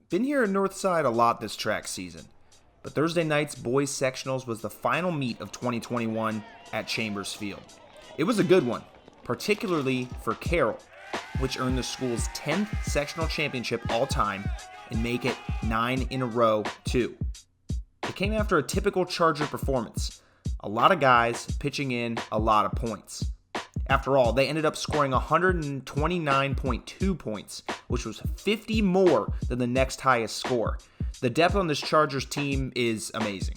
Been here at Northside a lot this track season, but Thursday night's boys sectionals was the final meet of 2021 at Chambers Field. It was a good one, particularly for Carroll, which earned the school's 10th sectional championship all time and make it 9 in a row too. It came after a typical Charger performance, a lot of guys pitching in a lot of points. After all, they ended up scoring 129.2 points, which was 50 more than the next highest score. The depth on this Chargers team is amazing.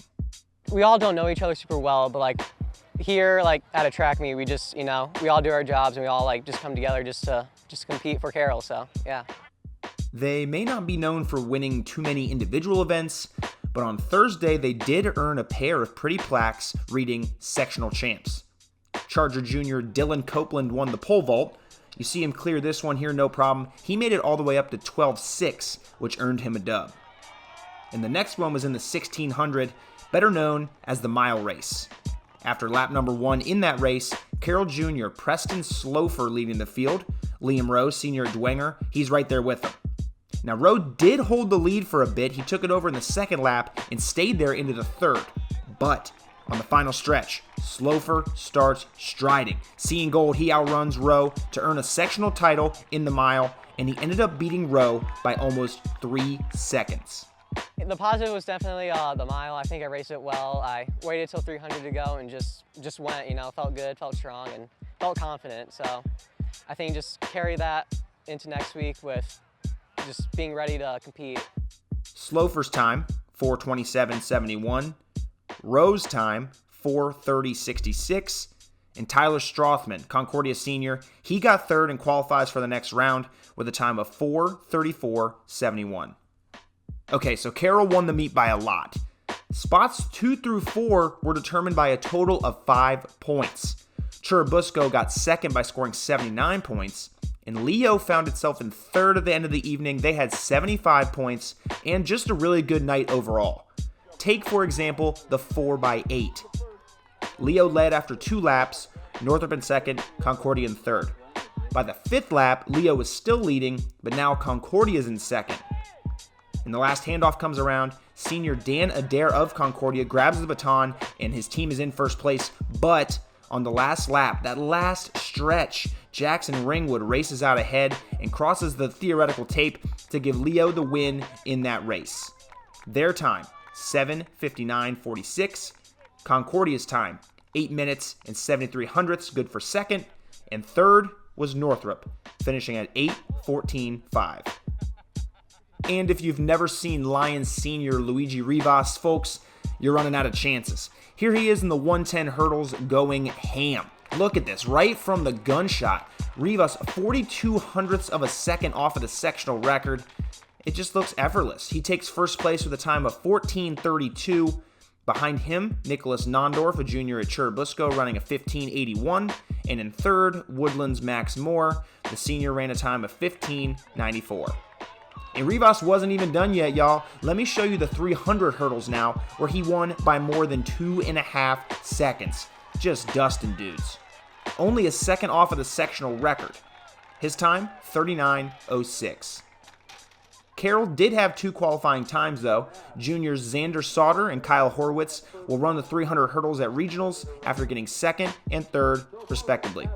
We all don't know each other super well, but here at a track meet, we just, we all do our jobs and we all just come together just to compete for Carroll, so yeah. They may not be known for winning too many individual events, but on Thursday they did earn a pair of pretty plaques reading sectional champs. Charger junior Dylan Copeland won the pole vault. You see him clear this one here, no problem. He made it all the way up to 12.6, which earned him a dub. And the next one was in the 1600, better known as the mile race. After lap number 1 in that race, Carroll Jr. Preston Slofer leading the field. Liam Rowe, senior at Dwenger, he's right there with him. Now, Rowe did hold the lead for a bit. He took it over in the second lap and stayed there into the third. But on the final stretch, Slofer starts striding. Seeing gold, he outruns Rowe to earn a sectional title in the mile, and he ended up beating Rowe by almost 3 seconds. The positive was definitely the mile. I think I raced it well. I waited till 300 to go and just went, felt good, felt strong, and felt confident. So I think just carry that into next week with just being ready to compete. Slofer's time, 4:27.71. Rowe's time, 4:30.66. And Tyler Strothman, Concordia senior, he got third and qualifies for the next round with a time of 4:34.71. Okay, so Carroll won the meet by a lot. Spots 2 through 4 were determined by a total of 5 points. Churubusco got second by scoring 79 points, and Leo found itself in third at the end of the evening. They had 75 points and just a really good night overall. Take, for example, the 4x8. Leo led after 2 laps, Northrop in second, Concordia in third. By the 5th lap, Leo was still leading, but now Concordia is in second. And the last handoff comes around, senior Dan Adair of Concordia grabs the baton and his team is in first place, but on the last lap, that last stretch, Jackson Ringwood races out ahead and crosses the theoretical tape to give Leo the win in that race. Their time, 7:59.46. Concordia's time, 8 minutes and 73 hundredths, good for second. And third was Northrop, finishing at 8:14.5. And if you've never seen Lions senior Luigi Rivas, folks, you're running out of chances. Here he is in the 110 hurdles going ham. Look at this, right from the gunshot. Rivas 42 hundredths of a second off of the sectional record. It just looks effortless. He takes first place with a time of 14:32. Behind him, Nicholas Nondorf, a junior at Churubusco, running a 15:81. And in third, Woodland's Max Moore. The senior ran a time of 15:94. And Rivas wasn't even done yet, y'all. Let me show you the 300 hurdles now, where he won by more than 2.5 seconds. Just dusting dudes. Only a second off of the sectional record. His time, 39:06. Carroll did have 2 qualifying times, though. Juniors Xander Sauter and Kyle Horwitz will run the 300 hurdles at regionals after getting second and third, respectively.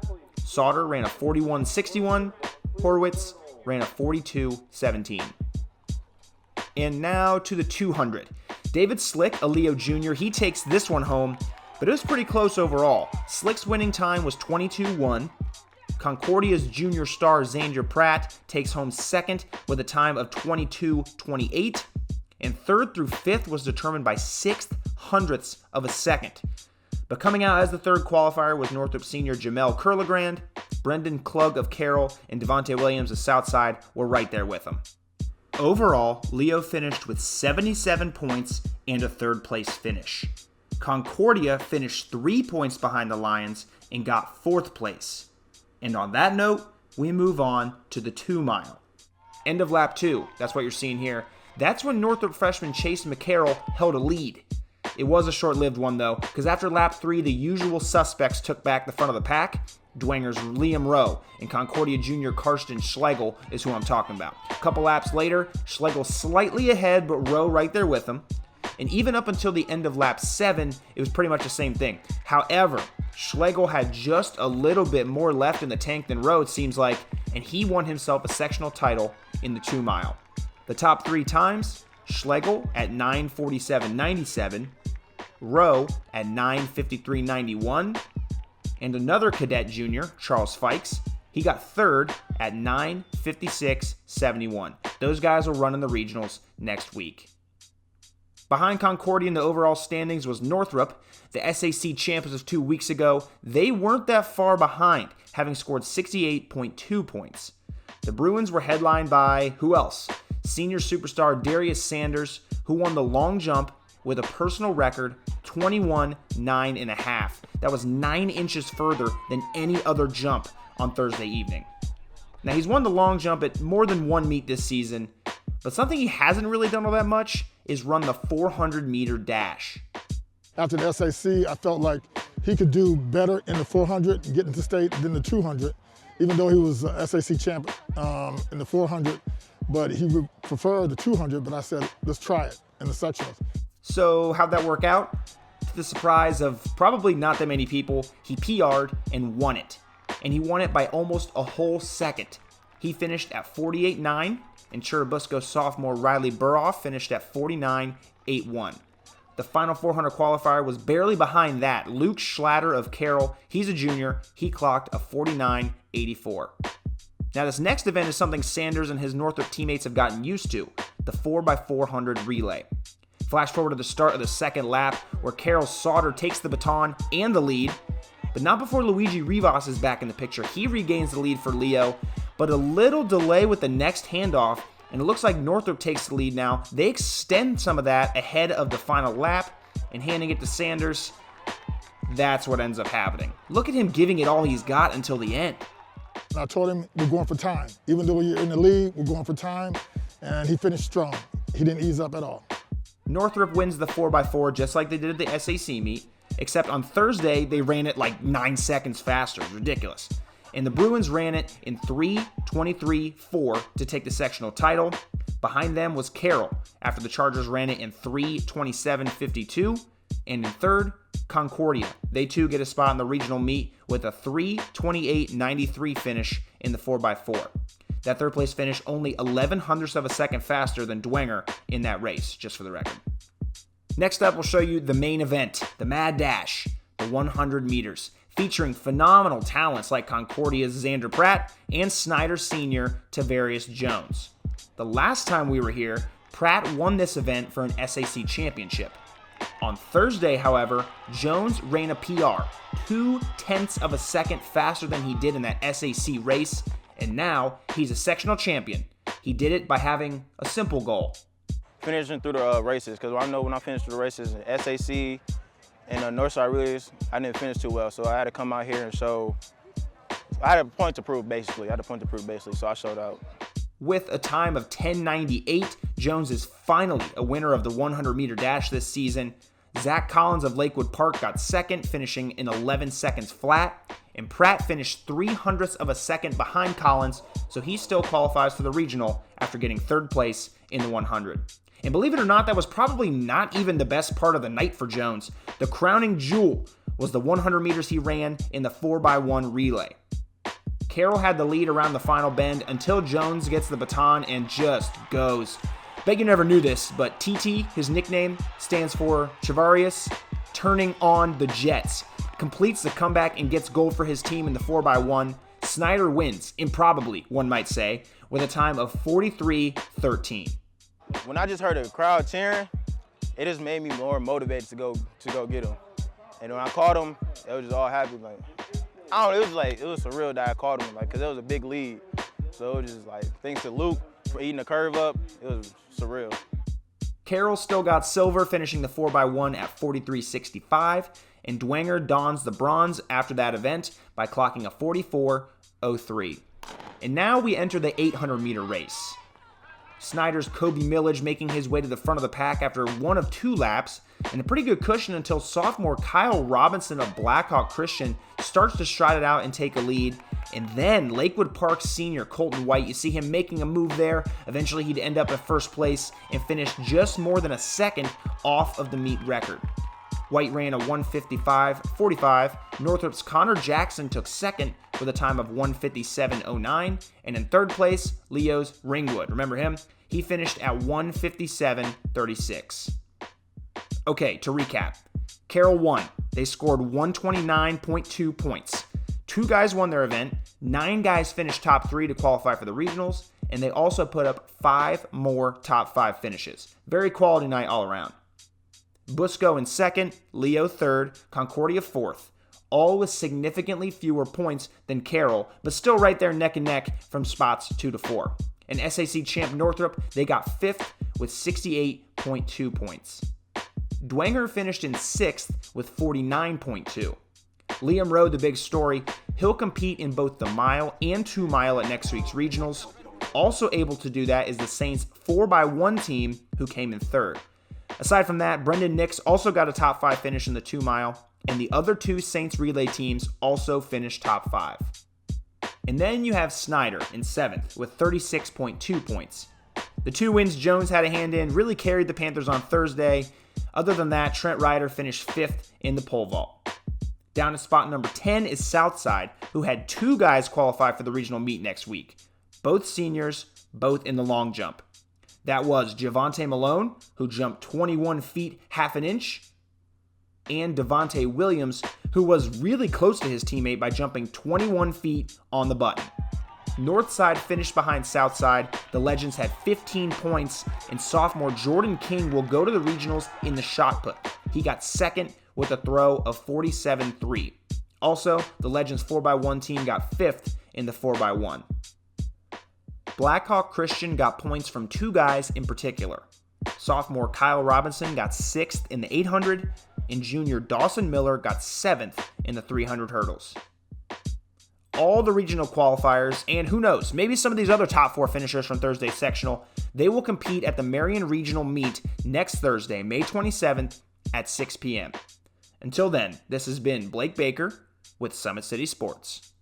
Sauter ran a 41:61. Horwitz ran a 42:17. And now to the 200. David Slick, a Leo Jr., he takes this one home, but it was pretty close overall. Slick's winning time was 22:1. Concordia's junior star Xander Pratt takes home second with a time of 22:28. And third through 5th was determined by 6 hundredths of a second. But coming out as the third qualifier was Northrop senior Jamel Curlegrand. Brendan Klug of Carroll and Devontae Williams of Southside were right there with him. Overall, Leo finished with 77 points and a third place finish. Concordia finished 3 points behind the Lions and got 4th place. And on that note, we move on to the 2 mile. End of lap 2, that's what you're seeing here. That's when Northrop freshman Chase McCarroll held a lead. It was a short-lived one, though, because after lap 3, the usual suspects took back the front of the pack. Dwenger's Liam Rowe and Concordia Jr. Karsten Schlegel is who I'm talking about. A couple laps later, Schlegel slightly ahead, but Rowe right there with him. And even up until the end of lap 7, it was pretty much the same thing. However, Schlegel had just a little bit more left in the tank than Rowe, it seems like, and he won himself a sectional title in the 2-mile. The top 3 times, Schlegel at 9:47.97, Rowe at 9:53.91, and another cadet junior, Charles Fikes, he got third at 9:56.71. Those guys will run in the regionals next week. Behind Concordia in the overall standings was Northrop, the SAC champions of 2 weeks ago. They weren't that far behind, having scored 68.2 points. The Bruins were headlined by, who else? Senior superstar Darius Sanders, who won the long jump with a personal record 21.9.5. That was 9 inches further than any other jump on Thursday evening. Now, he's won the long jump at more than one meet this season, but something he hasn't really done all that much is run the 400-meter dash. After the SAC, I felt like he could do better in the 400 and get into state than the 200, even though he was a SAC champ in the 400, but he would prefer the 200, but I said, let's try it in the sectionals. So how'd that work out? To the surprise of probably not that many people, he PR'd and won it. And he won it by almost a whole second. He finished at 48.9, and Churubusco sophomore Riley Burhoff finished at 49.81. The final 400 qualifier was barely behind that. Luke Schlatter of Carroll, he's a junior, he clocked a 49.84. Now this next event is something Sanders and his Northrop teammates have gotten used to, the 4x400 relay. Flash forward to the start of the second lap, where Carroll Sauter takes the baton and the lead, but not before Luigi Rivas is back in the picture. He regains the lead for Leo, but a little delay with the next handoff, and it looks like Northrop takes the lead now. They extend some of that ahead of the final lap, and handing it to Sanders, that's what ends up happening. Look at him giving it all he's got until the end. I told him we're going for time. Even though you're in the lead, we're going for time, and he finished strong. He didn't ease up at all. Northrop wins the 4x4 just like they did at the SAC meet, except on Thursday they ran it like 9 seconds faster. It's ridiculous. And the Bruins ran it in 3:23.4 to take the sectional title. Behind them was Carroll, after the Chargers ran it in 3:27.52. And in third, Concordia. They too get a spot in the regional meet with a 3:28.93 finish in the 4x4. That third place finish only 11 hundredths of a second faster than Dwenger in that race, just for the record. Next up, we'll show you the main event, the Mad Dash, the 100 meters, featuring phenomenal talents like Concordia's Xander Pratt and Snyder Sr. Tavarius Jones. The last time we were here, Pratt won this event for an SAC championship. On Thursday, however, Jones ran a PR, 0.2 of a second faster than he did in that SAC race, and now he's a sectional champion. He did it by having a simple goal. Finishing through the races, because I know when I finished through the races in SAC and Northside relays, I didn't finish too well, so I had to come out here and show. I had a point to prove, basically. So I showed out. With a time of 10.98, Jones is finally a winner of the 100-meter dash this season. Zach Collins of Lakewood Park got second, finishing in 11 seconds flat, and Pratt finished 0.03 of a second behind Collins, so he still qualifies for the regional after getting third place in the 100. And believe it or not, that was probably not even the best part of the night for Jones. The crowning jewel was the 100 meters he ran in the 4x1 relay. Carroll had the lead around the final bend until Jones gets the baton and just goes. Bet you never knew this, but TT, his nickname, stands for Tavarius Turning On the Jets. Completes the comeback and gets gold for his team in the 4x1. Snyder wins, improbably, one might say, with a time of 43.13. When I just heard the crowd cheering, it just made me more motivated to go get him. And when I called him, they was just all happy. Like, I don't know, it was surreal that I called him, like, because it was a big lead. So it was just like, thanks to Luke for eating the curve up, it was surreal. Carroll still got silver, finishing the 4x1 at 43.65, and Dwenger dons the bronze after that event by clocking a 44.03. And now we enter the 800-meter race. Snyder's Kobe Millage making his way to the front of the pack after one of 2 laps, and a pretty good cushion until sophomore Kyle Robinson of Blackhawk Christian starts to stride it out and take a lead. And then Lakewood Park senior Colton White, you see him making a move there. Eventually he'd end up in first place and finish just more than a second off of the meet record. White ran a 1:55.45. Northrop's Connor Jackson took second with a time of 1:57.09. And in third place, Leo's Ringwood. Remember him? He finished at 1:57.36. Okay, to recap. Carroll won. They scored 129.2 points. 2 guys won their event. 9 guys finished top 3 to qualify for the regionals. And they also put up 5 more top 5 finishes. Very quality night all around. Busco in second, Leo third, Concordia fourth, all with significantly fewer points than Carroll, but still right there neck and neck from spots 2 to 4. And SAC champ Northrop, they got 5th with 68.2 points. Dwenger finished in 6th with 49.2. Liam Rowe, the big story, he'll compete in both the mile and 2 mile at next week's regionals. Also able to do that is the Saints 4x1 team who came in 3rd. Aside from that, Brendan Nix also got a top 5 finish in the 2 mile, and the other 2 Saints relay teams also finished top 5. And then you have Snyder in 7th with 36.2 points. The 2 wins Jones had a hand in really carried the Panthers on Thursday. Other than that, Trent Ryder finished 5th in the pole vault. Down to spot number 10 is Southside, who had 2 guys qualify for the regional meet next week. Both seniors, both in the long jump. That was Javante Malone, who jumped 21 feet half an inch, and Devontae Williams, who was really close to his teammate by jumping 21 feet on the button. Northside finished behind Southside. The Legends had 15 points, and sophomore Jordan King will go to the regionals in the shot put. He got second with a throw of 47.3. Also, the Legends 4x1 team got 5th in the 4x1. Blackhawk Christian got points from 2 guys in particular. Sophomore Kyle Robinson got 6th in the 800, and junior Dawson Miller got 7th in the 300 hurdles. All the regional qualifiers, and who knows, maybe some of these other top 4 finishers from Thursday's sectional, they will compete at the Marion Regional Meet next Thursday, May 27th at 6 p.m. Until then, this has been Blake Baker with Summit City Sports.